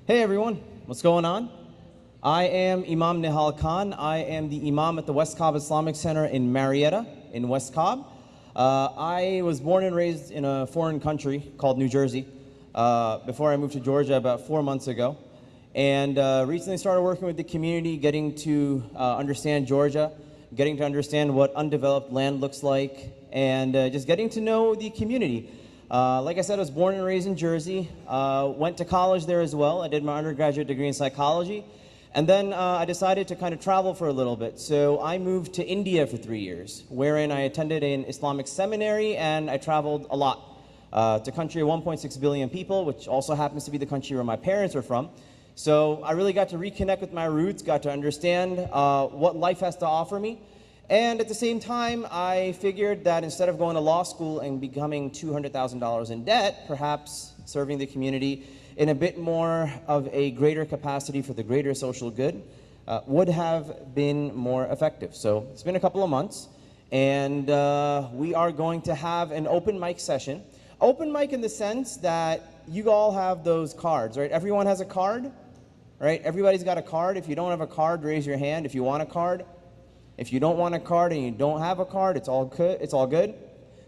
Hey everyone, what's going on? I am Imam Nihal Khan. I am the Imam at the West Cobb Islamic Center in Marietta, in West Cobb. I was born and raised in a foreign country called New Jersey before I moved to Georgia about 4 months ago. And recently started working with the community, getting to understand Georgia, getting to understand what undeveloped land looks like, and just getting to know the community. Like I said, I was born and raised in Jersey, went to college there as well. I did my undergraduate degree in psychology, and then I decided to kind of travel for a little bit. So I moved to India for 3 years, wherein I attended an Islamic seminary, and I traveled a lot to a country of 1.6 billion people, which also happens to be the country where my parents are from. So I really got to reconnect with my roots, got to understand what life has to offer me. And at the same time, I figured that instead of going to law school and becoming $200,000 in debt, perhaps serving the community in a bit more of a greater capacity for the greater social good would have been more effective. So it's been a couple of months, and we are going to have an open mic session. Open mic in the sense that you all have those cards, right? Everyone has a card, right? Everybody's got a card. If you don't have a card, raise your hand if you want a card. If you don't want a card and you don't have a card, it's all good. It's all good.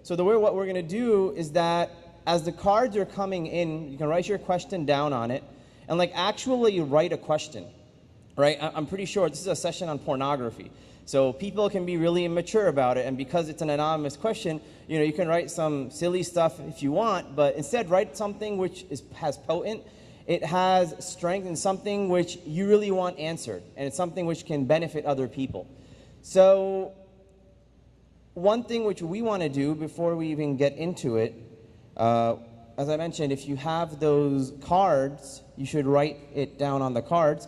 So what we're going to do is that as the cards are coming in, you can write your question down on it and like actually write a question, right? I'm pretty sure this is a session on pornography. So people can be really immature about it, and because it's an anonymous question, you can write some silly stuff if you want, but instead write something which has potent, it has strength, and something which you really want answered, and it's something which can benefit other people. So one thing which we want to do before we even get into it, as I mentioned, if you have those cards, you should write it down on the cards.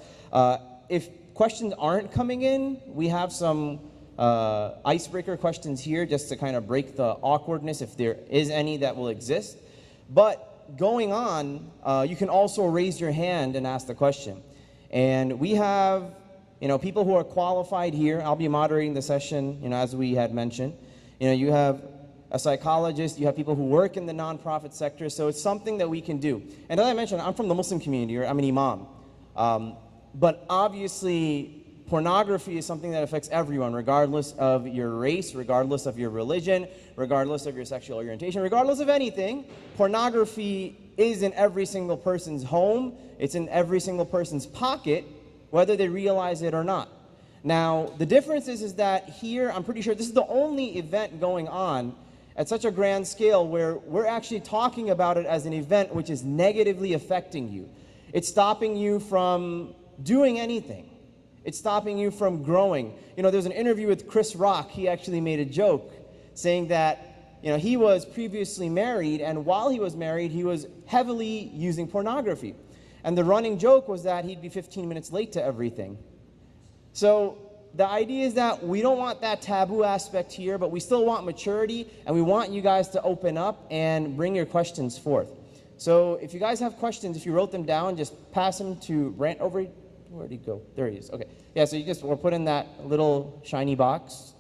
If questions aren't coming in, we have some icebreaker questions here just to kind of break the awkwardness if there is any that will exist. But going on, you can also raise your hand and ask the question. And we have people who are qualified here. I'll be moderating the session, as we had mentioned. You have a psychologist, you have people who work in the nonprofit sector, so it's something that we can do. And as I mentioned, I'm from the Muslim community, or I'm an imam. But obviously, pornography is something that affects everyone, regardless of your race, regardless of your religion, regardless of your sexual orientation, regardless of anything. Pornography is in every single person's home. It's in every single person's pocket, whether they realize it or not. Now, the difference is that here, I'm pretty sure this is the only event going on at such a grand scale where we're actually talking about it as an event which is negatively affecting you. It's stopping you from doing anything. It's stopping you from growing. There's an interview with Chris Rock. He actually made a joke saying that, he was previously married, and while he was married, he was heavily using pornography. And the running joke was that he'd be 15 minutes late to everything. So the idea is that we don't want that taboo aspect here, but we still want maturity, and we want you guys to open up and bring your questions forth. So if you guys have questions, if you wrote them down, just pass them to Brant over. Where'd he go? There he is. Okay. Yeah, so we'll put in that little shiny box,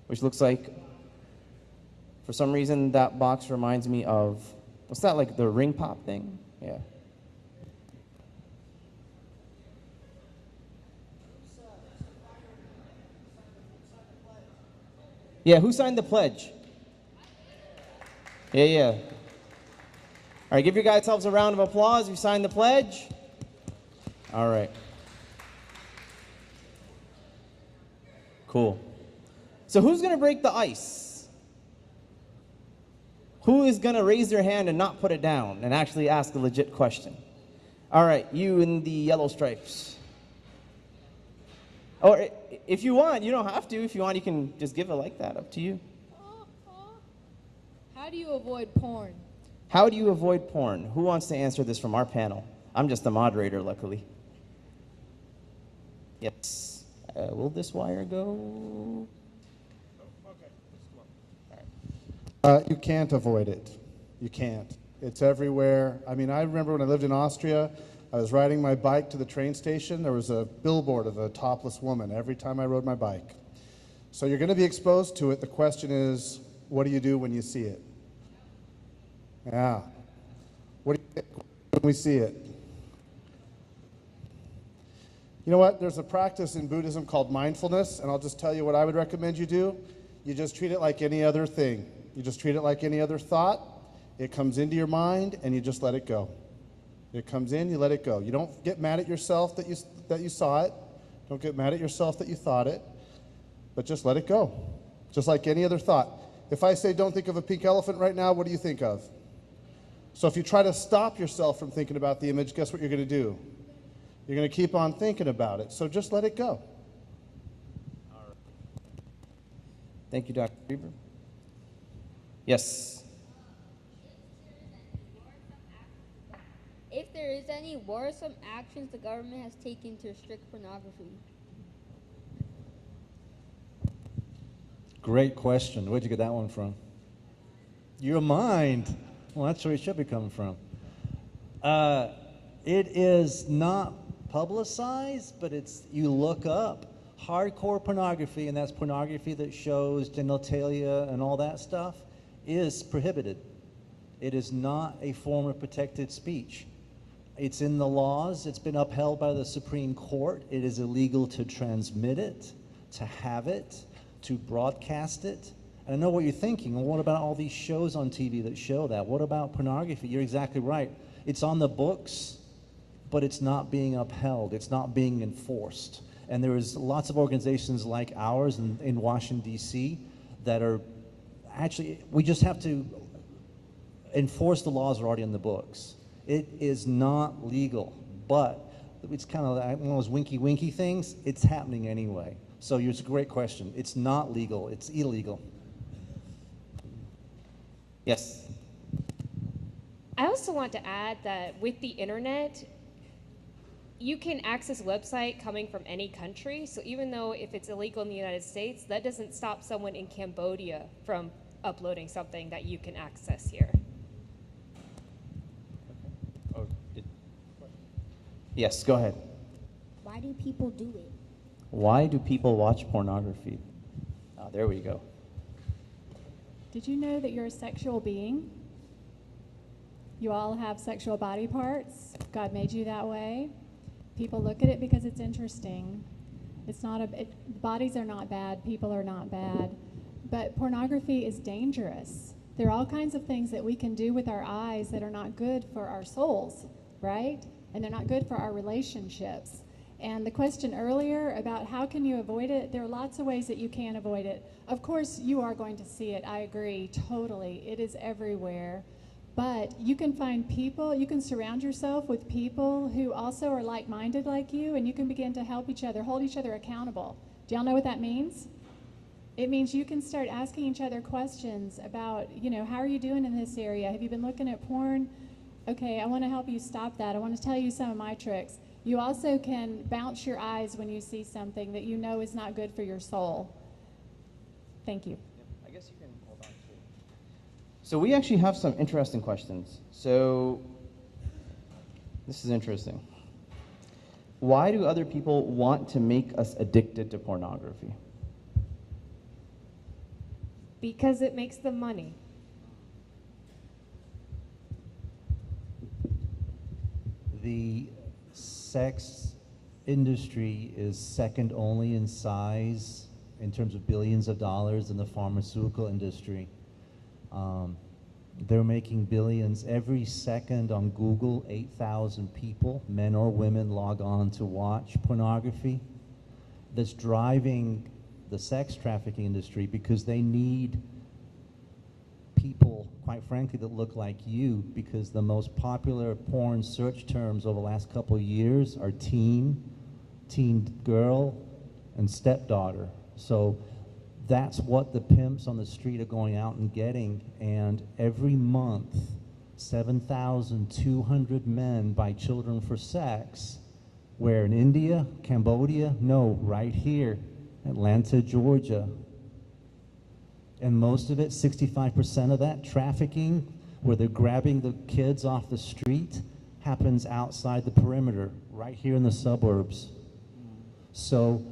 which looks like, for some reason, that box reminds me of, what's that, like the ring pop thing? Yeah. Yeah, who signed the pledge? Yeah. All right, give your guys selves a round of applause. You signed the pledge? All right. Cool. So who's going to break the ice? Who is going to raise their hand and not put it down and actually ask a legit question? All right, you in the yellow stripes. Or if you want, you don't have to. If you want, you can just give it like that. Up to you. How do you avoid porn? How do you avoid porn? Who wants to answer this from our panel? I'm just the moderator, luckily. Yes. Will this wire go? Okay. You can't avoid it. You can't. It's everywhere. I mean, I remember when I lived in Austria, I was riding my bike to the train station. There was a billboard of a topless woman every time I rode my bike. So you're going to be exposed to it. The question is, what do you do when you see it? Yeah. What do you think when we see it? You know what? There's a practice in Buddhism called mindfulness, and I'll just tell you what I would recommend you do. You just treat it like any other thing. You just treat it like any other thought. It comes into your mind, and you just let it go. It comes in, you let it go. You don't get mad at yourself that you saw it. Don't get mad at yourself that you thought it, but just let it go. Just like any other thought. If I say don't think of a pink elephant right now, what do you think of? So if you try to stop yourself from thinking about the image, guess what you're going to do? You're going to keep on thinking about it. So just let it go. Thank you, Dr. Reber. Yes. If there is any worrisome actions the government has taken to restrict pornography. Great question. Where'd you get that one from? Your mind. Well, that's where it should be coming from. It is not publicized, but you look up hardcore pornography, and that's pornography that shows genitalia and all that stuff, is prohibited. It is not a form of protected speech. It's in the laws. It's been upheld by the Supreme Court. It is illegal to transmit it, to have it, to broadcast it. And I know what you're thinking. Well, what about all these shows on TV that show that? What about pornography? You're exactly right. It's on the books, but it's not being upheld. It's not being enforced. And there is lots of organizations like ours in Washington, D.C. that are actually, we just have to enforce the laws that are already in the books. It is not legal, but it's kind of like one of those winky things. It's happening anyway. So it's a great question. It's not legal. It's illegal. Yes. I also want to add that with the internet, you can access a website coming from any country. So even though if it's illegal in the United States, that doesn't stop someone in Cambodia from uploading something that you can access here. Yes, go ahead. Why do people do it? Why do people watch pornography? There we go. Did you know that you're a sexual being? You all have sexual body parts. God made you that way. People look at it because it's interesting. It's not bodies are not bad, people are not bad, but pornography is dangerous. There are all kinds of things that we can do with our eyes that are not good for our souls, right? And they're not good for our relationships. And the question earlier about how can you avoid it, there are lots of ways that you can avoid it. Of course, you are going to see it. I agree, totally. It is everywhere. But you can find people, you can surround yourself with people who also are like-minded like you, and you can begin to help each other, hold each other accountable. Do y'all know what that means? It means you can start asking each other questions about, how are you doing in this area? Have you been looking at porn? Okay, I want to help you stop that. I want to tell you some of my tricks. You also can bounce your eyes when you see something that you know is not good for your soul. Thank you. I guess you can hold on to. So we actually have some interesting questions. So this is interesting. Why do other people want to make us addicted to pornography? Because it makes them money. The sex industry is second only in size in terms of billions of dollars in the pharmaceutical industry. They're making billions every second on Google. 8,000 people, men or women, log on to watch pornography. That's driving the sex trafficking industry because they need people, quite frankly, that look like you, because the most popular porn search terms over the last couple of years are teen girl, and stepdaughter. So that's what the pimps on the street are going out and getting, and every month 7,200 men buy children for sex. Where in India, Cambodia? No, right here, Atlanta, Georgia. And most of it, 65% of that trafficking, where they're grabbing the kids off the street, happens outside the perimeter, right here in the suburbs. So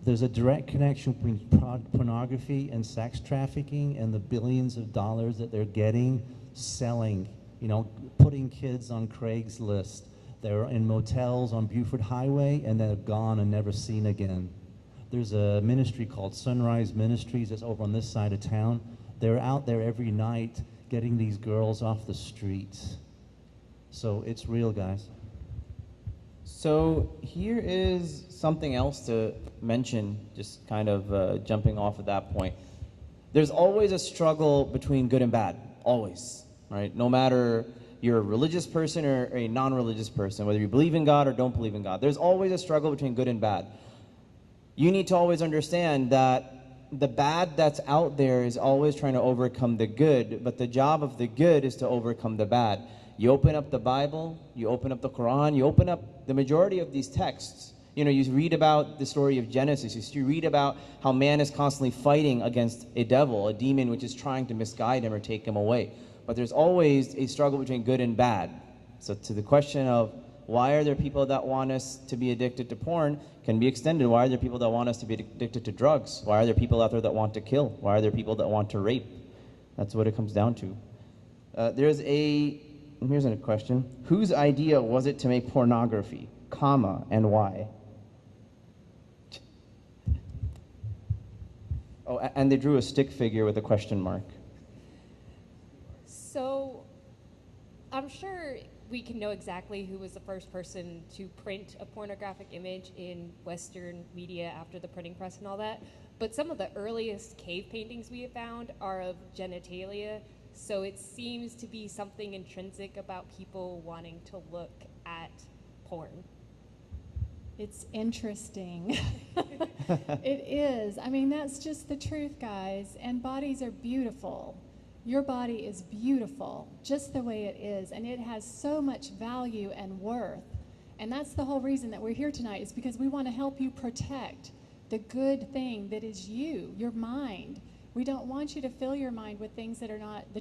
there's a direct connection between pornography and sex trafficking and the billions of dollars that they're getting selling, putting kids on Craigslist. They're in motels on Buford Highway, and they're gone and never seen again. There's a ministry called Sunrise Ministries that's over on this side of town. They're out there every night getting these girls off the streets. So it's real, guys. So here is something else to mention, just kind of jumping off of that point. There's always a struggle between good and bad, always, right? No matter you're a religious person or a non-religious person, whether you believe in God or don't believe in God, there's always a struggle between good and bad. You need to always understand that the bad that's out there is always trying to overcome the good, but the job of the good is to overcome the bad. You open up the Bible, you open up the Quran, you open up the majority of these texts. You know, you read about the story of Genesis, you read about how man is constantly fighting against a devil, a demon which is trying to misguide him or take him away. But there's always a struggle between good and bad. So to the question of why are there people that want us to be addicted to porn can be extended. Why are there people that want us to be addicted to drugs? Why are there people out there that want to kill? Why are there people that want to rape? That's what it comes down to. Here's a question. Whose idea was it to make pornography, comma, and why? Oh, and they drew a stick figure with a question mark. So I'm sure we can know exactly who was the first person to print a pornographic image in Western media after the printing press and all that. But some of the earliest cave paintings we have found are of genitalia. So it seems to be something intrinsic about people wanting to look at porn. It's interesting. It is. I mean, that's just the truth, guys. And bodies are beautiful. Your body is beautiful, just the way it is. And it has so much value and worth. And that's the whole reason that we're here tonight, is because we want to help you protect the good thing that is you, your mind. We don't want you to fill your mind with things that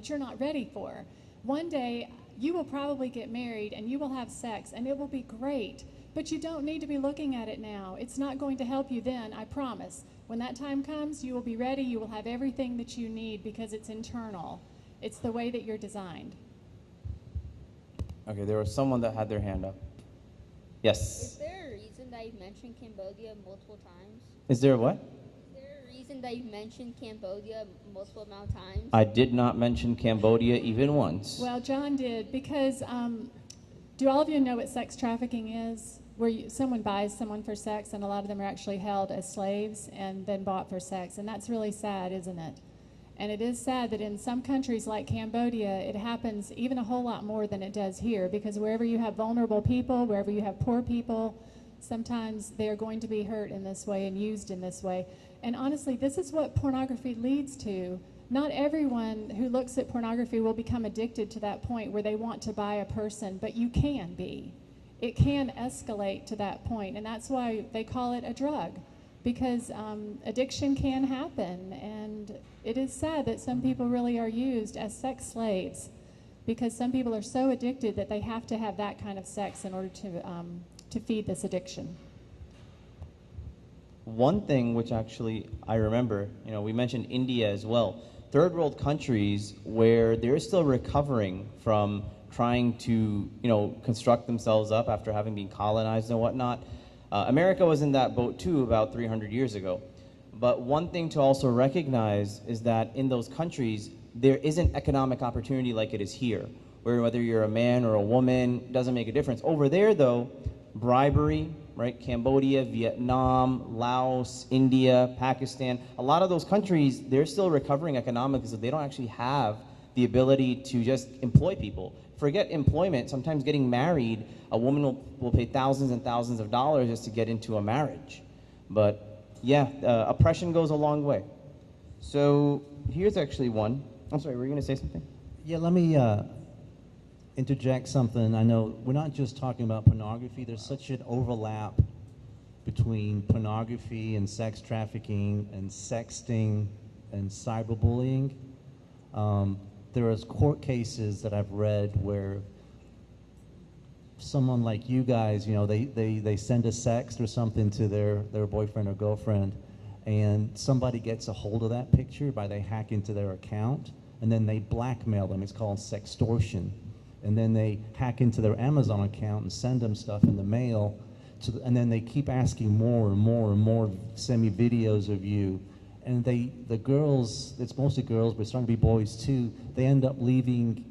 you're not ready for. One day, you will probably get married and you will have sex and it will be great, but you don't need to be looking at it now. It's not going to help you then, I promise. When that time comes, you will be ready, you will have everything that you need because it's internal. It's the way that you're designed. Okay, there was someone that had their hand up. Yes. Is there a reason that you've mentioned Cambodia multiple times? Is there what? Is there a reason that you've mentioned Cambodia multiple amount of times? I did not mention Cambodia even once. Well, John did, because do all of you know what sex trafficking is? Where someone buys someone for sex, and a lot of them are actually held as slaves and then bought for sex. And that's really sad, isn't it? And it is sad that in some countries like Cambodia, it happens even a whole lot more than it does here, because wherever you have vulnerable people, wherever you have poor people, sometimes they are going to be hurt in this way and used in this way. And honestly, this is what pornography leads to. Not everyone who looks at pornography will become addicted to that point where they want to buy a person, but you can be. It can escalate to that point, and that's why they call it a drug, because addiction can happen, and it is sad that some people really are used as sex slaves, because some people are so addicted that they have to have that kind of sex in order to feed this addiction. One thing which actually I remember, we mentioned India as well. Third world countries where they're still recovering from trying to, construct themselves up after having been colonized and whatnot. America was in that boat too about 300 years ago. But one thing to also recognize is that in those countries, there isn't economic opportunity like it is here, where whether you're a man or a woman, doesn't make a difference. Over there though, bribery, right? Cambodia, Vietnam, Laos, India, Pakistan, a lot of those countries, they're still recovering economically, so they don't actually have the ability to just employ people. Forget employment, sometimes getting married, a woman will pay thousands and thousands of dollars just to get into a marriage. But yeah, oppression goes a long way. So here's actually one. I'm sorry, were you gonna say something? Yeah, let me interject something. I know we're not just talking about pornography. There's such an overlap between pornography and sex trafficking and sexting and cyberbullying. There is court cases that I've read where someone like you guys, they send a sext or something to their boyfriend or girlfriend, and somebody gets a hold of that picture they hack into their account, and then they blackmail them. It's called sextortion. And then they hack into their Amazon account and send them stuff in the mail. And then they keep asking more and more and more, send me videos of you. And the girls, it's mostly girls, but it's starting to be boys too, they end up leaving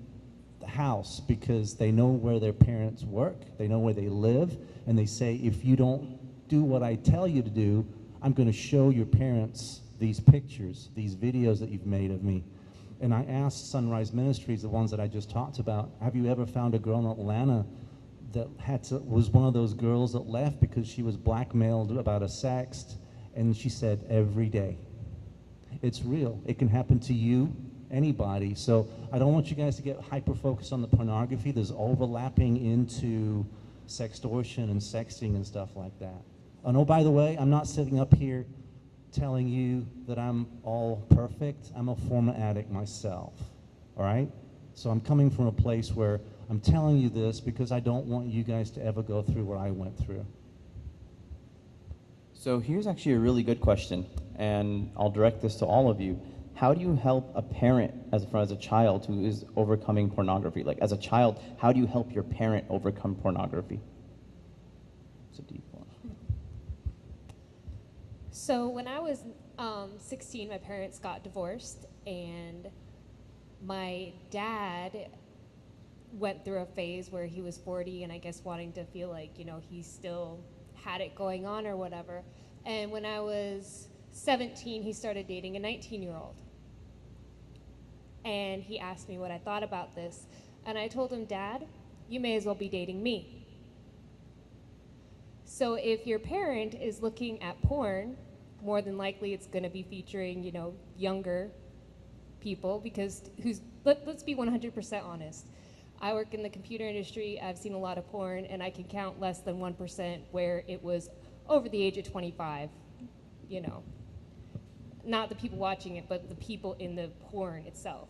the house because they know where their parents work, they know where they live, and they say, if you don't do what I tell you to do, I'm going to show your parents these pictures, these videos that you've made of me. And I asked Sunrise Ministries, the ones that I just talked about, have you ever found a girl in Atlanta that was one of those girls that left because she was blackmailed about a sext? And she said, every day. It's real. It can happen to you, anybody. So I don't want you guys to get hyper-focused on the pornography. There's overlapping into sextortion and sexting and stuff like that. And oh, by the way, I'm not sitting up here telling you that I'm all perfect. I'm a former addict myself, all right? So I'm coming from a place where I'm telling you this because I don't want you guys to ever go through what I went through. So here's actually a really good question, and I'll direct this to all of you. How do you help a parent as a child who is overcoming pornography? Like, as a child, how do you help your parent overcome pornography? It's a deep one. So when I was 16, my parents got divorced, and my dad went through a phase where he was 40 and I guess wanting to feel like, you know, he still had it going on or whatever. And when I was 17, he started dating a 19-year-old. And he asked me what I thought about this. And I told him, Dad, you may as well be dating me. So if your parent is looking at porn, more than likely it's going to be featuring, you know, younger people, because let's be 100% honest. I work in the computer industry. I've seen a lot of porn, and I can count less than 1% where it was over the age of 25, you know. Not the people watching it, but the people in the porn itself.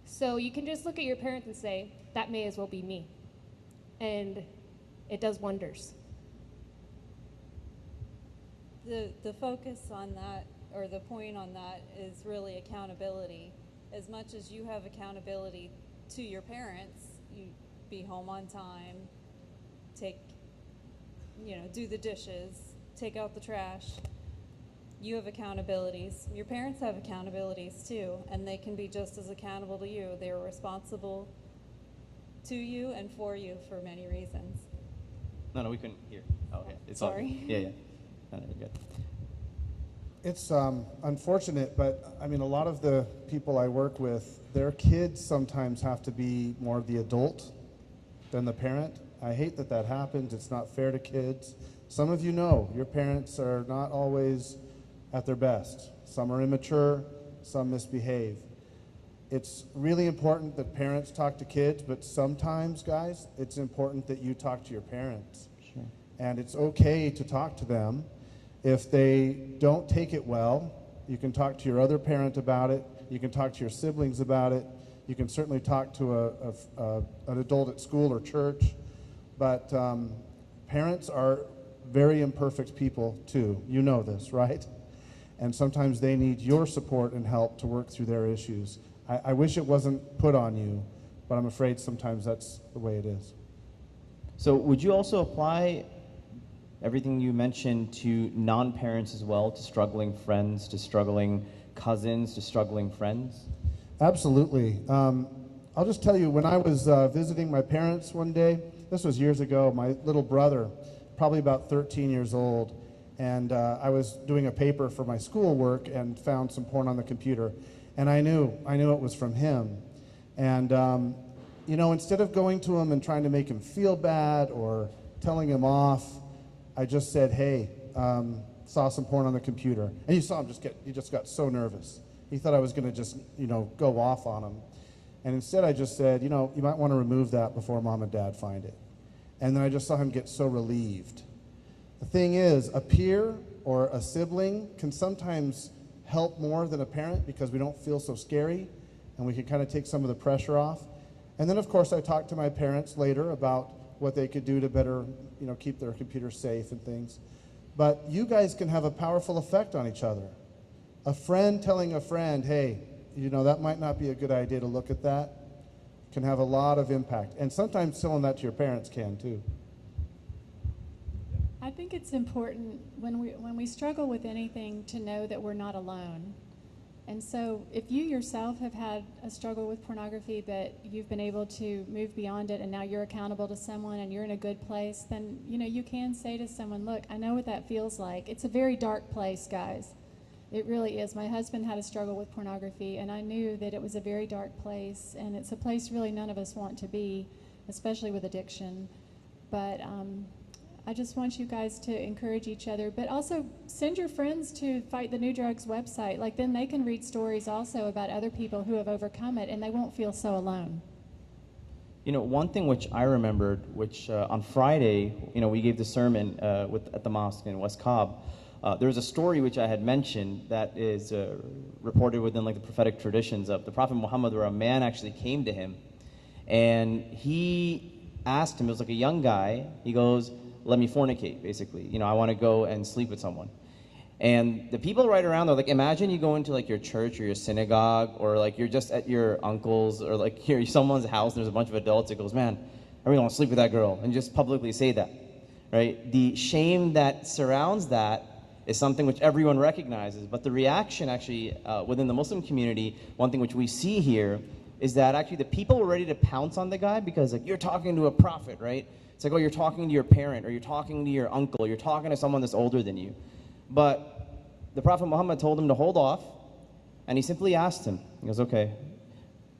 So you can just look at your parents and say, that may as well be me. And it does wonders. The focus on that, or the point on that, is really accountability. As much as you have accountability to your parents, you be home on time, do the dishes, take out the trash. You have accountabilities. Your parents have accountabilities too, and they can be just as accountable to you. They are responsible to you and for you for many reasons. No, we couldn't hear. Oh, okay. It's Sorry. All good. Yeah. No, you're good. It's unfortunate, but I mean, a lot of the people I work with, their kids sometimes have to be more the adult than the parent. I hate that that happens. It's not fair to kids. Some of you know your parents are not always at their best. Some are immature, some misbehave. It's really important that parents talk to kids, but sometimes, guys, it's important that you talk to your parents. Sure. And it's okay to talk to them. If they don't take it well, you can talk to your other parent about it. You can talk to your siblings about it. You can certainly talk to an adult at school or church. But parents are very imperfect people too. You know this, right? And sometimes they need your support and help to work through their issues. I wish it wasn't put on you, but I'm afraid sometimes that's the way it is. So would you also apply everything you mentioned to non-parents as well, to struggling friends, to struggling cousins, to struggling friends? Absolutely. I'll just tell you, when I was visiting my parents one day, this was years ago, my little brother, probably about 13 years old, and I was doing a paper for my schoolwork and found some porn on the computer. And I knew it was from him. And, instead of going to him and trying to make him feel bad or telling him off, I just said, hey, saw some porn on the computer. And you saw him he just got so nervous. He thought I was going to just, go off on him. And instead I just said, you might want to remove that before mom and dad find it. And then I just saw him get so relieved. The thing is, a peer or a sibling can sometimes help more than a parent because we don't feel so scary and we can kind of take some of the pressure off. And then, of course, I talked to my parents later about what they could do to better, keep their computers safe and things. But you guys can have a powerful effect on each other. A friend telling a friend, hey, that might not be a good idea to look at that, can have a lot of impact. And sometimes telling that to your parents can too. I think it's important when we struggle with anything to know that we're not alone. And so if you yourself have had a struggle with pornography, but you've been able to move beyond it and now you're accountable to someone and you're in a good place, then you can say to someone, look, I know what that feels like. It's a very dark place, guys. It really is. My husband had a struggle with pornography, and I knew that it was a very dark place, and it's a place really none of us want to be, especially with addiction. But I just want you guys to encourage each other, but also send your friends to Fight the New Drugs website. Like, then they can read stories also about other people who have overcome it, and they won't feel so alone. One thing which I remembered, which on Friday, we gave the sermon at the mosque in West Cobb. There was a story which I had mentioned that is reported within like the prophetic traditions of the Prophet Muhammad, where a man actually came to him, and he asked him, it was like a young guy, he goes, let me fornicate, basically. I want to go and sleep with someone. And the people right around, they're like, imagine you go into like your church or your synagogue, or like you're just at your uncle's or like you're someone's house and there's a bunch of adults. It goes, man, I really want to sleep with that girl, and just publicly say that, right? The shame that surrounds that is something which everyone recognizes. But the reaction actually within the Muslim community, one thing which we see here is that actually the people were ready to pounce on the guy because like, you're talking to a prophet, right? It's like, oh, you're talking to your parent, or you're talking to your uncle, or you're talking to someone that's older than you. But the Prophet Muhammad told him to hold off, and he simply asked him, he goes, okay,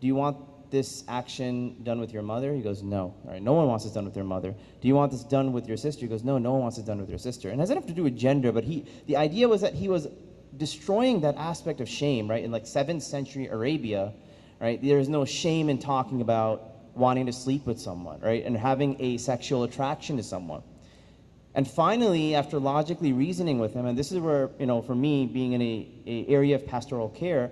do you want this action done with your mother? He goes, no. All right, no one wants this done with their mother. Do you want this done with your sister? He goes, no, no one wants it done with your sister. And it doesn't have to do with gender, but the idea was that he was destroying that aspect of shame, right? In like 7th century Arabia, right? There's no shame in talking about wanting to sleep with someone, right? And having a sexual attraction to someone. And finally, after logically reasoning with him, and this is where, for me, being in a area of pastoral care,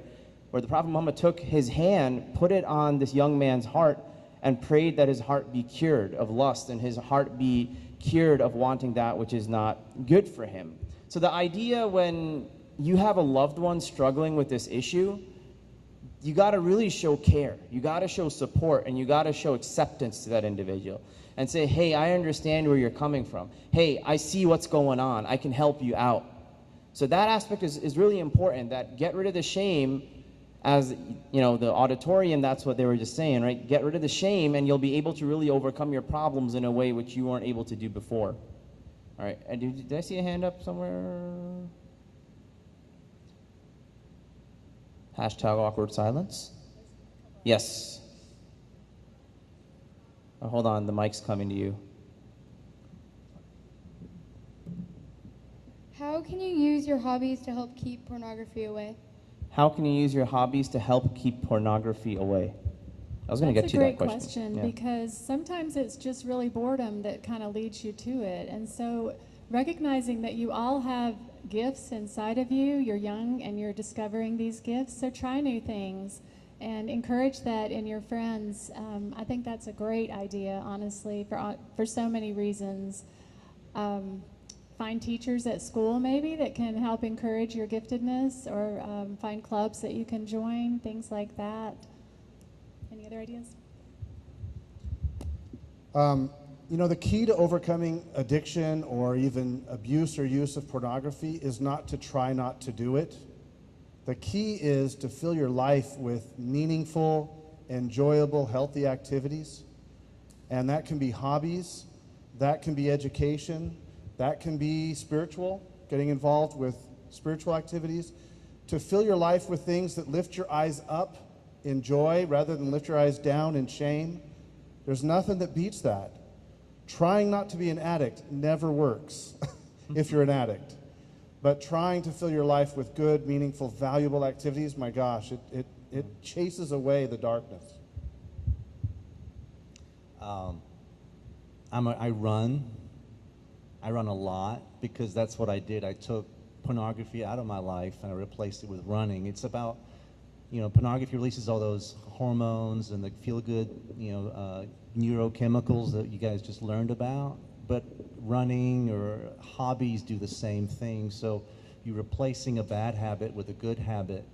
where the Prophet Muhammad took his hand, put it on this young man's heart, and prayed that his heart be cured of lust and his heart be cured of wanting that which is not good for him. So the idea when you have a loved one struggling with this issue, you got to really show care. You got to show support, and you got to show acceptance to that individual and say, hey, I understand where you're coming from. Hey, I see what's going on. I can help you out. So that aspect is really important, that get rid of the shame. As the auditorium, that's what they were just saying, right? Get rid of the shame, and you'll be able to really overcome your problems in a way which you weren't able to do before. All right, and did I see a hand up somewhere? Hashtag awkward silence. Yes. Oh, hold on, the mic's coming to you. How can you use your hobbies to help keep pornography away? How can you use your hobbies to help keep pornography away? I was going to get to that question. That's a great question, because sometimes it's just really boredom that kind of leads you to it. And so recognizing that you all have gifts inside of you, you're young and you're discovering these gifts, so try new things and encourage that in your friends. I think that's a great idea, honestly, for so many reasons. Find teachers at school maybe that can help encourage your giftedness, or find clubs that you can join, things like that. Any other ideas? The key to overcoming addiction or even abuse or use of pornography is not to try not to do it. The key is to fill your life with meaningful, enjoyable, healthy activities. And that can be hobbies, that can be education, that can be spiritual, getting involved with spiritual activities. To fill your life with things that lift your eyes up in joy rather than lift your eyes down in shame. There's nothing that beats that. Trying not to be an addict never works if you're an addict. But trying to fill your life with good, meaningful, valuable activities, my gosh, it chases away the darkness. I run a lot because that's what I did. I took pornography out of my life and I replaced it with running. It's about, pornography releases all those hormones and the feel-good, neurochemicals that you guys just learned about. But running or hobbies do the same thing. So you're replacing a bad habit with a good habit,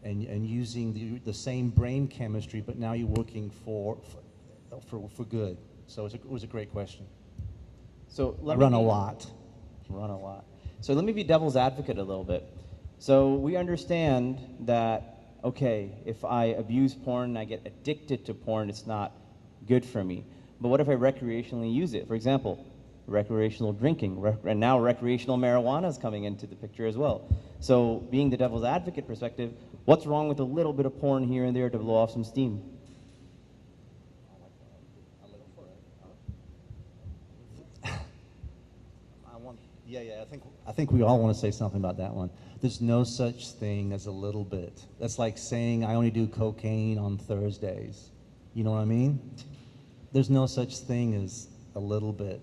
and using the same brain chemistry, but now you're working for good. So it was a great question. So I run a lot. Run a lot. So let me be devil's advocate a little bit. So we understand that, okay, if I abuse porn and I get addicted to porn, it's not good for me. But what if I recreationally use it? For example, recreational drinking, and now recreational marijuana is coming into the picture as well. So being the devil's advocate perspective, what's wrong with a little bit of porn here and there to blow off some steam? I think we all want to say something about that one. There's no such thing as a little bit. That's like saying I only do cocaine on Thursdays. You know what I mean? There's no such thing as a little bit.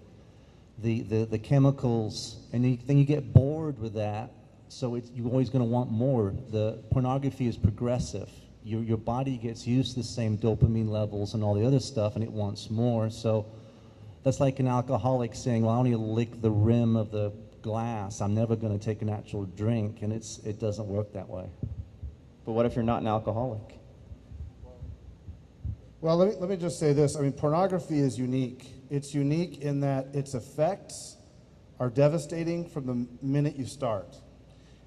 The chemicals, and then you get bored with that, so you're always going to want more. The pornography is progressive. Your body gets used to the same dopamine levels and all the other stuff, and it wants more. So that's like an alcoholic saying, well, I only lick the rim of the glass. I'm never going to take an actual drink, and it doesn't work that way. But what if you're not an alcoholic? Well, let me just say this. I mean, pornography is unique. It's unique in that its effects are devastating from the minute you start.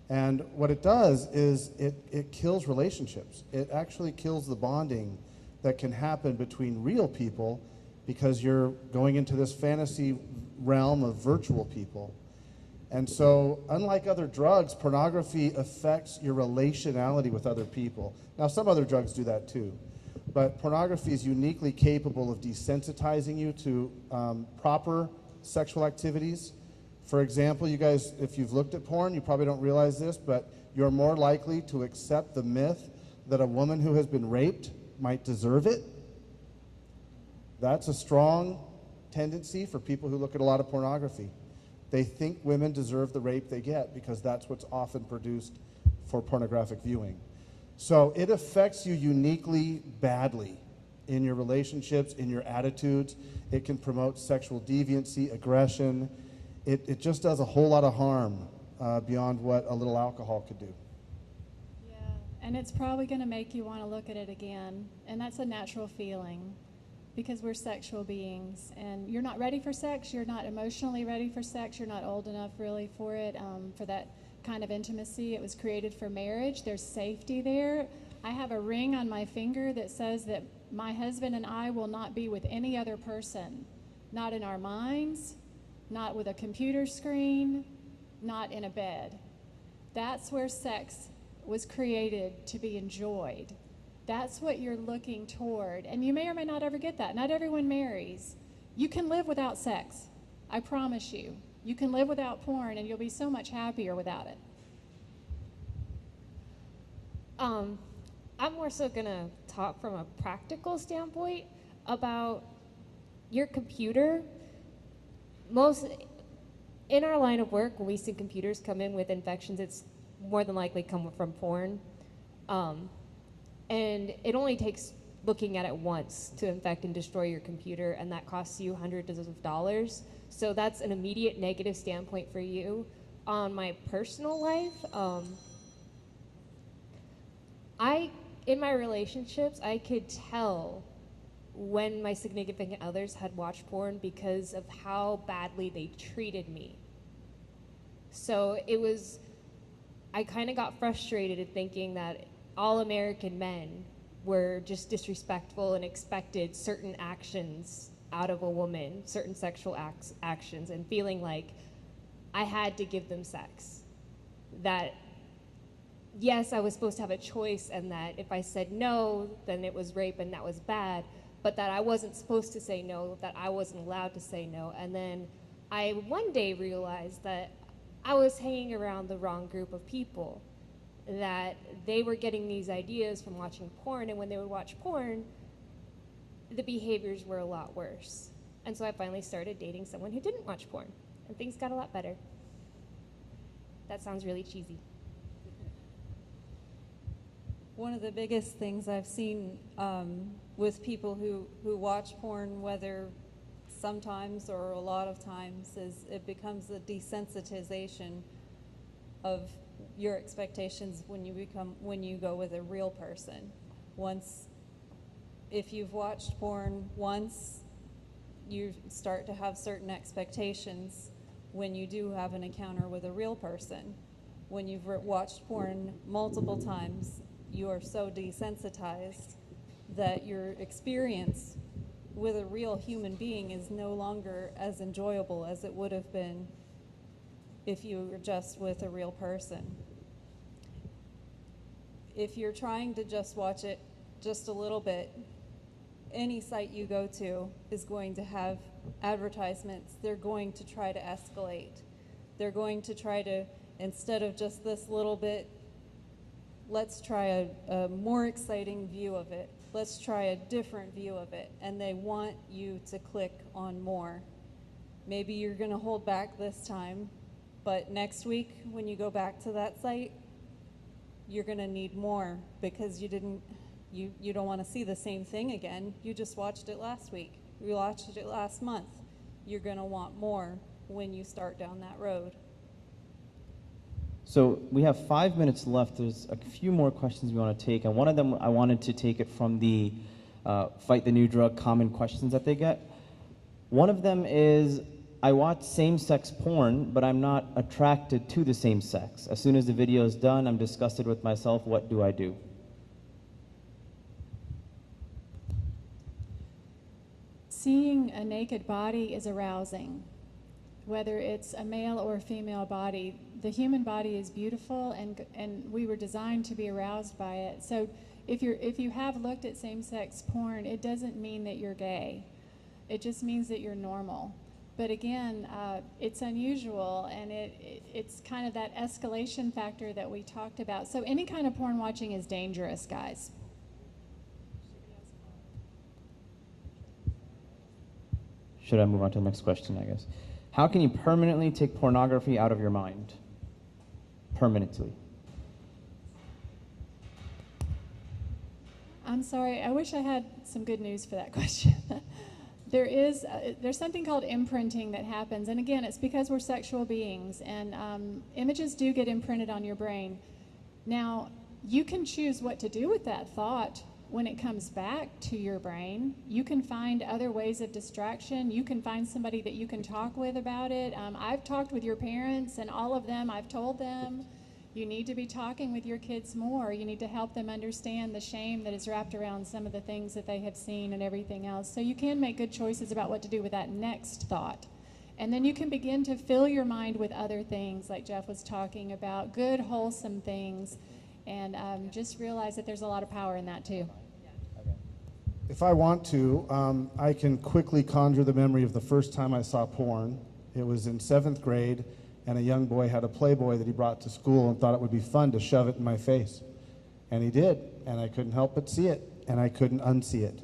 And what it does is it kills relationships. It actually kills the bonding that can happen between real people because you're going into this fantasy realm of virtual people. And so, unlike other drugs, pornography affects your relationality with other people. Now, some other drugs do that too. But pornography is uniquely capable of desensitizing you to proper sexual activities. For example, you guys, if you've looked at porn, you probably don't realize this, but you're more likely to accept the myth that a woman who has been raped might deserve it. That's a strong tendency for people who look at a lot of pornography. They think women deserve the rape they get because that's what's often produced for pornographic viewing. So it affects you uniquely badly in your relationships, in your attitudes. It can promote sexual deviancy, aggression. It just does a whole lot of harm beyond what a little alcohol could do. Yeah, and it's probably going to make you want to look at it again, and that's a natural feeling because we're sexual beings, and you're not ready for sex, you're not emotionally ready for sex, you're not old enough really for it, for that kind of intimacy. It was created for marriage. There's safety there. I have a ring on my finger that says that my husband and I will not be with any other person, not in our minds, not with a computer screen, not in a bed. That's where sex was created to be enjoyed. That's what you're looking toward. And you may or may not ever get that. Not everyone marries. You can live without sex. I promise you. You can live without porn and you'll be so much happier without it. I'm more so going to talk from a practical standpoint about your computer. In our line of work, when we see computers come in with infections, it's more than likely come from porn. And it only takes looking at it once to infect and destroy your computer, and that costs you hundreds of dollars. So that's an immediate negative standpoint for you. On my personal life, in my relationships, I could tell when my significant others had watched porn because of how badly they treated me. So I kind of got frustrated at thinking that all American men were just disrespectful and expected certain actions out of a woman, certain sexual actions, and feeling like I had to give them sex. That, yes, I was supposed to have a choice, and that if I said no, then it was rape and that was bad, but that I wasn't supposed to say no, that I wasn't allowed to say no. And then I one day realized that I was hanging around the wrong group of people, that they were getting these ideas from watching porn, and when they would watch porn, the behaviors were a lot worse. And so I finally started dating someone who didn't watch porn, and things got a lot better. That sounds really cheesy. One of the biggest things I've seen with people who watch porn, whether sometimes or a lot of times, is it becomes a desensitization of your expectations when you go with a real person. If you've watched porn once, you start to have certain expectations when you do have an encounter with a real person. When you've watched porn multiple times, you are so desensitized that your experience with a real human being is no longer as enjoyable as it would have been if you were just with a real person. If you're trying to just watch it just a little bit, any site you go to is going to have advertisements. They're going to try to escalate. They're going to try to, instead of just this little bit, let's try a more exciting view of it. Let's try a different view of it. And they want you to click on more. Maybe you're going to hold back this time, but next week when you go back to that site, you're going to need more because you don't want to see the same thing again. You just watched it last week. You watched it last month. You're going to want more when you start down that road. So we have 5 minutes left. There's a few more questions we want to take, and one of them I wanted to take it from the Fight the New Drug common questions that they get. One of them is, I watch same-sex porn, but I'm not attracted to the same sex. As soon as the video is done, I'm disgusted with myself. What do I do? Seeing a naked body is arousing, whether it's a male or a female body. The human body is beautiful, and we were designed to be aroused by it. So if you have looked at same-sex porn, it doesn't mean that you're gay. It just means that you're normal. But again, it's unusual, and it's kind of that escalation factor that we talked about. So any kind of porn watching is dangerous, guys. Should I move on to the next question, I guess? How can you permanently take pornography out of your mind? Permanently. I'm sorry, I wish I had some good news for that question. There's something called imprinting that happens, and again, it's because we're sexual beings, and images do get imprinted on your brain. Now, you can choose what to do with that thought when it comes back to your brain. You can find other ways of distraction. You can find somebody that you can talk with about it. I've talked with your parents, and all of them, I've told them, you need to be talking with your kids more. You need to help them understand the shame that is wrapped around some of the things that they have seen and everything else. So you can make good choices about what to do with that next thought. And then you can begin to fill your mind with other things, like Jeff was talking about, good, wholesome things. And just realize that there's a lot of power in that too. If I want to, I can quickly conjure the memory of the first time I saw porn. It was in 7th grade, and a young boy had a Playboy that he brought to school and thought it would be fun to shove it in my face. And he did, and I couldn't help but see it, and I couldn't unsee it.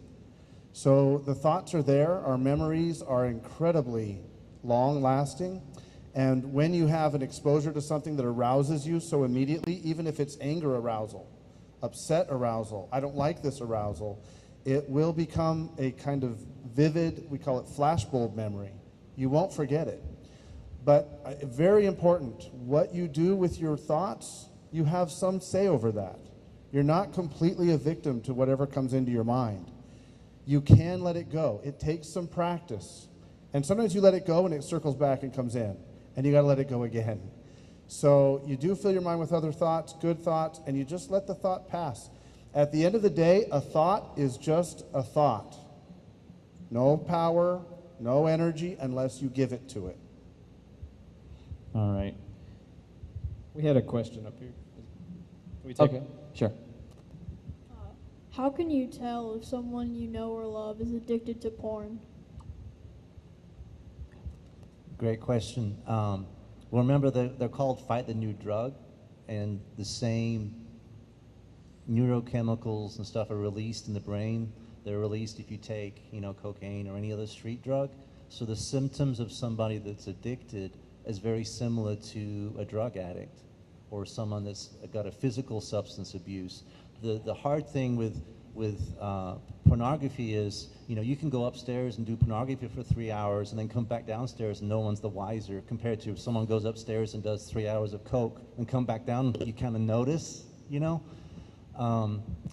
So the thoughts are there. Our memories are incredibly long-lasting. And when you have an exposure to something that arouses you so immediately, even if it's anger arousal, upset arousal, I don't like this arousal, it will become a kind of vivid, we call it flashbulb memory. You won't forget it. But very important, what you do with your thoughts, you have some say over that. You're not completely a victim to whatever comes into your mind. You can let it go. It takes some practice. And sometimes you let it go and it circles back and comes in. And you got to let it go again. So you do fill your mind with other thoughts, good thoughts, and you just let the thought pass. At the end of the day, a thought is just a thought. No power, no energy, unless you give it to it. All right. We had a question up here. Can we take Okay, sure. How can you tell if someone you know or love is addicted to porn? Great question. Well, remember, they're called Fight the New Drug, and the same neurochemicals and stuff are released in the brain. They're released if you take, cocaine or any other street drug. So the symptoms of somebody that's addicted is very similar to a drug addict or someone that's got a physical substance abuse. The hard thing with with pornography is, you know, you can go upstairs and do pornography for 3 hours and then come back downstairs and no one's the wiser, compared to if someone goes upstairs and does 3 hours of coke and come back down, you kind of notice, you know?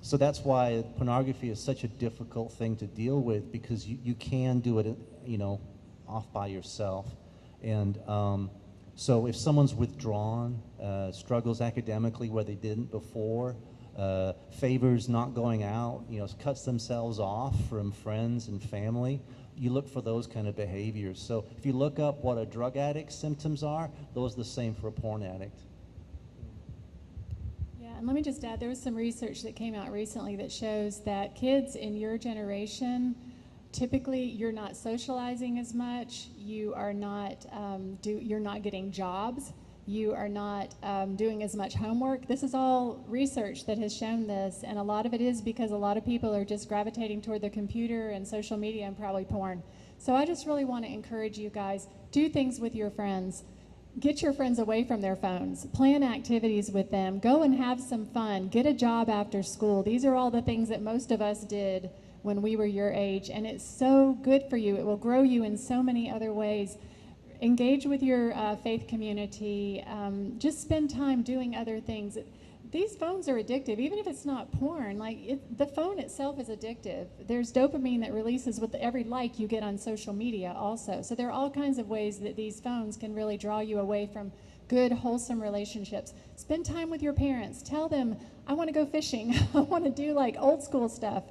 So that's why pornography is such a difficult thing to deal with, because you can do it, you know, off by yourself. And so if someone's withdrawn, struggles academically where they didn't before, favors not going out, you know, cuts themselves off from friends and family, you look for those kind of behaviors. So if you look up what a drug addict's symptoms are, those are the same for a porn addict. Yeah, and let me just add, there was some research that came out recently that shows that kids in your generation, typically you're not socializing as much, you are not you're not getting jobs, you are not doing as much homework. This is all research that has shown this, and a lot of it is because a lot of people are just gravitating toward the computer and social media and probably porn. So I just really want to encourage you guys, do things with your friends. Get your friends away from their phones. Plan activities with them. Go and have some fun. Get a job after school. These are all the things that most of us did when we were your age, and it's so good for you. It will grow you in so many other ways. Engage with your faith community. Just spend time doing other things. These phones are addictive, even if it's not porn. Like the phone itself is addictive. There's dopamine that releases with every like you get on social media also. So there are all kinds of ways that these phones can really draw you away from good, wholesome relationships. Spend time with your parents. Tell them, I want to go fishing. I want to do like old school stuff.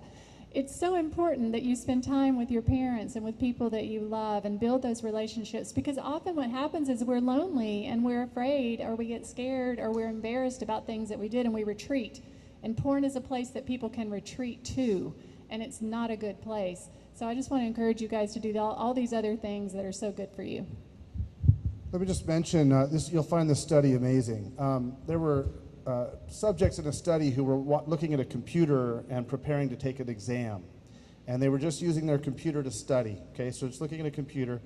It's so important that you spend time with your parents and with people that you love and build those relationships, because often what happens is we're lonely and we're afraid, or we get scared, or we're embarrassed about things that we did, and we retreat. And porn is a place that people can retreat to, and it's not a good place. So I just want to encourage you guys to do all these other things that are so good for you. Let me just mention, you'll find this study amazing. There were subjects in a study who were looking at a computer and preparing to take an exam. And they were just using their computer to study, okay? So just looking at a computer,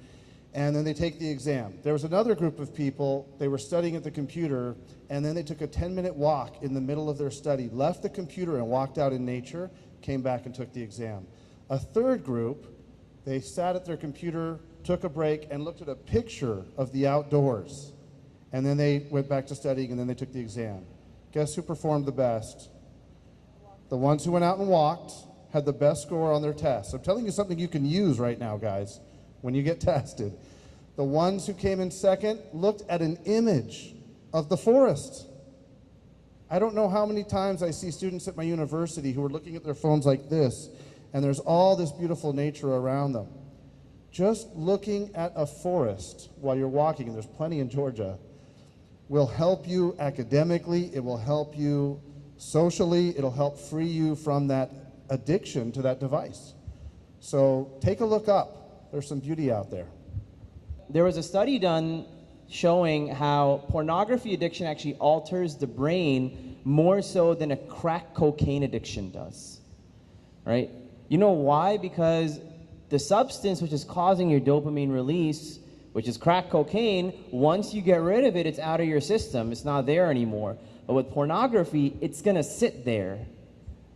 and then they take the exam. There was another group of people, they were studying at the computer, and then they took a 10-minute walk in the middle of their study, left the computer and walked out in nature, came back and took the exam. A third group, they sat at their computer, took a break, and looked at a picture of the outdoors. And then they went back to studying, and then they took the exam. Guess who performed the best? The ones who went out and walked had the best score on their tests. I'm telling you something you can use right now, guys, when you get tested. The ones who came in second looked at an image of the forest. I don't know how many times I see students at my university who are looking at their phones like this, and there's all this beautiful nature around them. Just looking at a forest while you're walking, and there's plenty in Georgia, will help you academically, it will help you socially, it'll help free you from that addiction to that device. So take a look up. There's some beauty out there. There was a study done showing how pornography addiction actually alters the brain more so than a crack cocaine addiction does, right? You know why? Because the substance which is causing your dopamine release, which is crack cocaine, once you get rid of it, it's out of your system. It's not there anymore. But with pornography, it's going to sit there,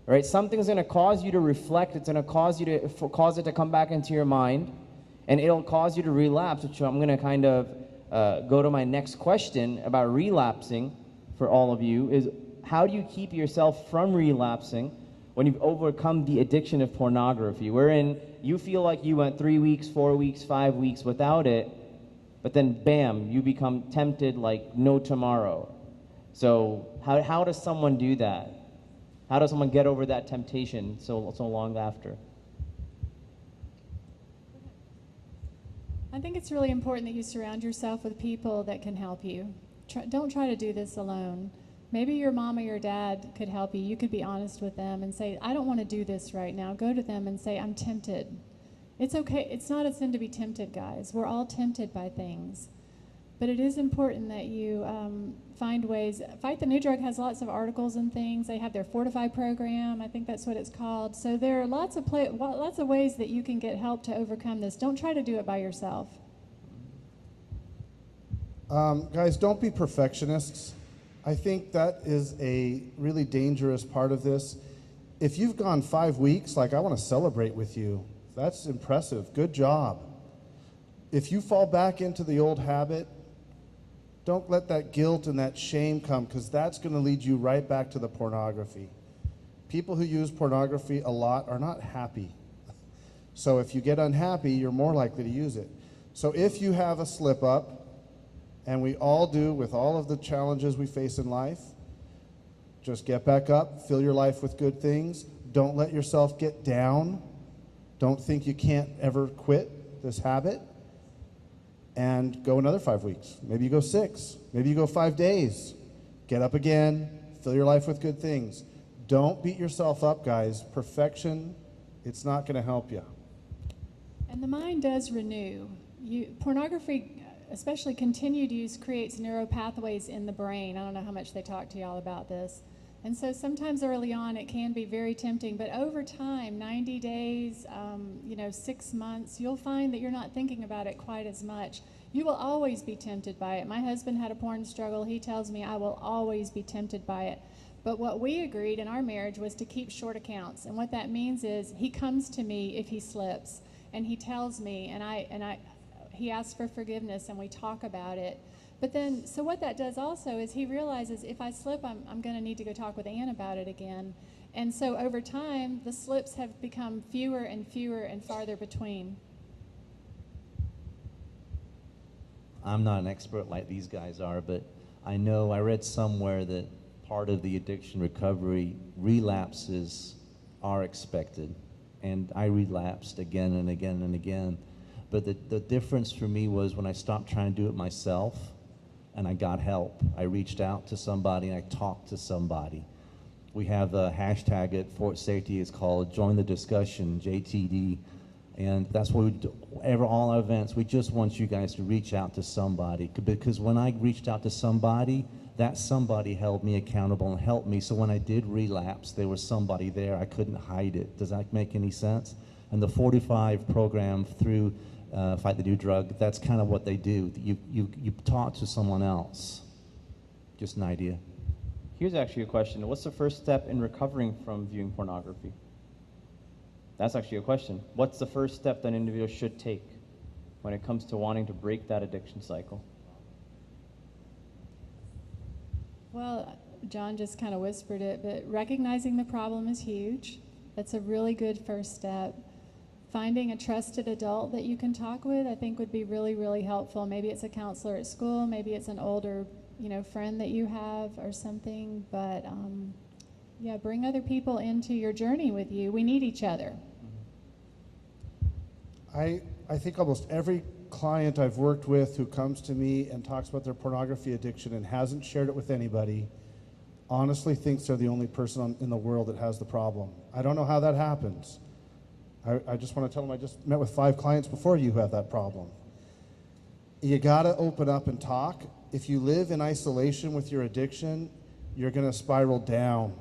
right? Something's going to cause you to reflect. It's going to cause it to come back into your mind, and it'll cause you to relapse, which I'm going to kind of go to my next question about relapsing for all of you, is how do you keep yourself from relapsing when you've overcome the addiction of pornography, wherein you feel like you went 3 weeks, 4 weeks, 5 weeks without it, but then bam, you become tempted like no tomorrow. So how does someone do that? How does someone get over that temptation so long after? I think it's really important that you surround yourself with people that can help you. Don't try to do this alone. Maybe your mom or your dad could help you. You could be honest with them and say, I don't want to do this right now. Go to them and say, I'm tempted. It's okay. It's not a sin to be tempted, guys. We're all tempted by things. But it is important that you find ways. Fight the New Drug has lots of articles and things. They have their Fortify program. I think that's what it's called. So there are lots of ways that you can get help to overcome this. Don't try to do it by yourself. Guys, don't be perfectionists. I think that is a really dangerous part of this. if you've gone 5 weeks, like, I want to celebrate with you. That's impressive. Good job. If you fall back into the old habit, don't let that guilt and that shame come, because that's going to lead you right back to the pornography. People who use pornography a lot are not happy. So if you get unhappy, you're more likely to use it. So if you have a slip up, and we all do with all of the challenges we face in life, just get back up, fill your life with good things. Don't let yourself get down. Don't think you can't ever quit this habit. And go another 5 weeks. Maybe you go 6. Maybe you go 5 days. Get up again, fill your life with good things. Don't beat yourself up, guys. Perfection, it's not going to help you. And the mind does renew. Pornography, especially continued use, creates neural pathways in the brain. I don't know how much they talk to y'all about this. And so sometimes early on it can be very tempting, but over time, 90 days, 6 months, you'll find that you're not thinking about it quite as much. You will always be tempted by it. My husband had a porn struggle. He tells me I will always be tempted by it. But what we agreed in our marriage was to keep short accounts. And what that means is he comes to me if he slips, and he tells me, and he asks for forgiveness, and we talk about it. But then, so what that does also is he realizes if I slip, I'm going to need to go talk with Ann about it again. And so over time, the slips have become fewer and fewer and farther between. I'm not an expert like these guys are, but I know I read somewhere that part of the addiction recovery, relapses are expected. And I relapsed again and again and again. But the difference for me was when I stopped trying to do it myself, and I got help. I reached out to somebody, and I talked to somebody. We have a hashtag at Fort Safety. It's called Join the Discussion, JTD. And that's what we do. All our events, we just want you guys to reach out to somebody. Because when I reached out to somebody, that somebody held me accountable and helped me. So when I did relapse, there was somebody there. I couldn't hide it. Does that make any sense? And the 45 program through Fight the New Drug, that's kind of what they do. You talk to someone else. Just an idea. Here's actually a question. What's the first step in recovering from viewing pornography? That's actually a question. What's the first step that an individual should take when it comes to wanting to break that addiction cycle? Well, John just kind of whispered it, but recognizing the problem is huge. That's a really good first step. Finding a trusted adult that you can talk with, I think, would be really, really helpful. Maybe it's a counselor at school, maybe it's an older, friend that you have or something. But bring other people into your journey with you. We need each other. I think almost every client I've worked with who comes to me and talks about their pornography addiction and hasn't shared it with anybody honestly thinks they're the only person in the world that has the problem. I don't know how that happens. I just want to tell them I just met with 5 clients before you who have that problem. You got to open up and talk. If you live in isolation with your addiction, you're going to spiral down.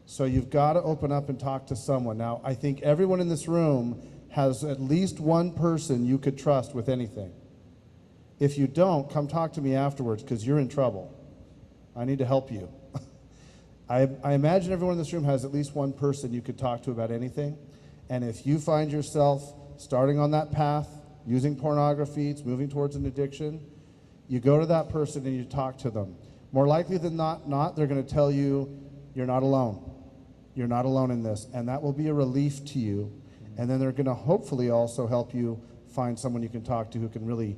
So you've got to open up and talk to someone. Now, I think everyone in this room has at least one person you could trust with anything. If you don't, come talk to me afterwards, because you're in trouble. I need to help you. I imagine everyone in this room has at least one person you could talk to about anything. And if you find yourself starting on that path, using pornography, it's moving towards an addiction, you go to that person and you talk to them. More likely than not, they're going to tell you, you're not alone. You're not alone in this. And that will be a relief to you. And then they're going to hopefully also help you find someone you can talk to who can really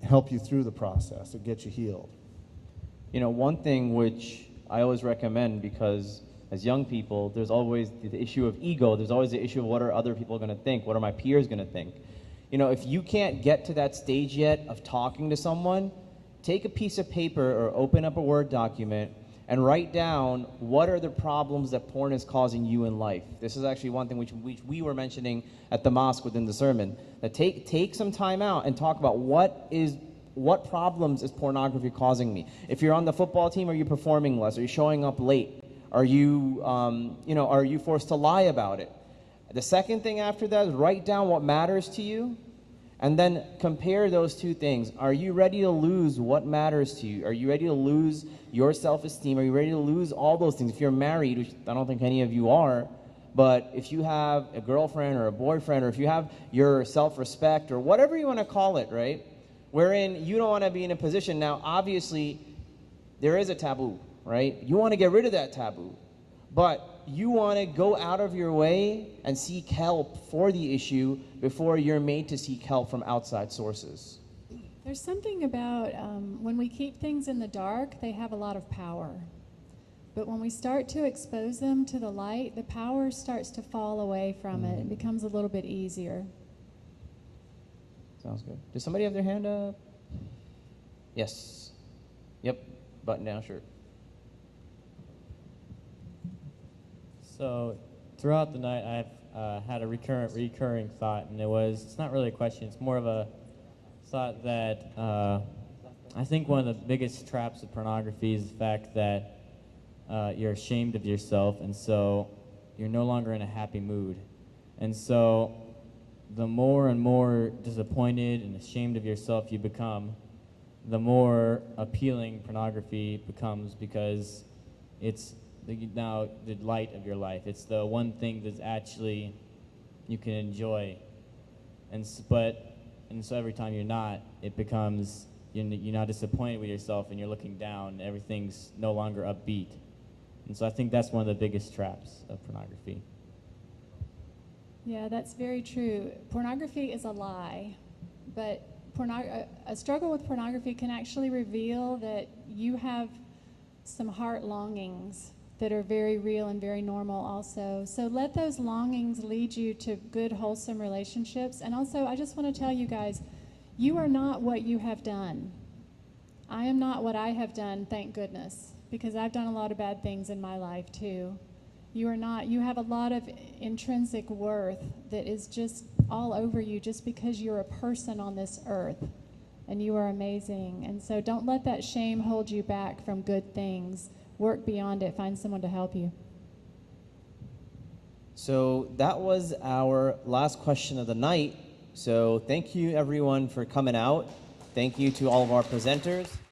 help you through the process and get you healed. One thing which I always recommend, because as young people, there's always the issue of ego. There's always the issue of what are other people going to think? What are my peers going to think? If you can't get to that stage yet of talking to someone, take a piece of paper or open up a Word document and write down what are the problems that porn is causing you in life. This is actually one thing which we were mentioning at the mosque within the sermon. That take some time out and talk about what problems is pornography causing me. If you're on the football team, are you performing less? Are you showing up late? Are you forced to lie about it? The second thing after that is write down what matters to you, And then compare those two things. Are you ready to lose what matters to you? Are you ready to lose your self-esteem? Are you ready to lose all those things? If you're married, which I don't think any of you are, but if you have a girlfriend or a boyfriend, or if you have your self-respect or whatever you want to call it, right? Wherein you don't want to be in a position. Now, obviously, there is a taboo, right? You want to get rid of that taboo. But you want to go out of your way and seek help for the issue before you're made to seek help from outside sources. There's something about when we keep things in the dark, they have a lot of power. But when we start to expose them to the light, the power starts to fall away from it. It becomes a little bit easier. Sounds good. Does somebody have their hand up? Yes. Yep. Button down shirt. So throughout the night, I've had a recurring thought, and it's not really a question, it's more of a thought that I think one of the biggest traps of pornography is the fact that you're ashamed of yourself, and so you're no longer in a happy mood. And so the more and more disappointed and ashamed of yourself you become, the more appealing pornography becomes, because it's now the light of your life. It's the one thing that's actually you can enjoy. And so every time you're not, it becomes, you're now disappointed with yourself and you're looking down. Everything's no longer upbeat. And so I think that's one of the biggest traps of pornography. Yeah, that's very true. Pornography is a lie, but a struggle with pornography can actually reveal that you have some heart longings that are very real and very normal also. So let those longings lead you to good, wholesome relationships. And also, I just want to tell you guys, you are not what you have done. I am not what I have done, thank goodness, because I've done a lot of bad things in my life too. You are not. You have a lot of intrinsic worth that is just all over you just because you're a person on this earth, and you are amazing. And so don't let that shame hold you back from good things. Work beyond it. Find someone to help you. So that was our last question of the night. So thank you everyone for coming out. Thank you to all of our presenters.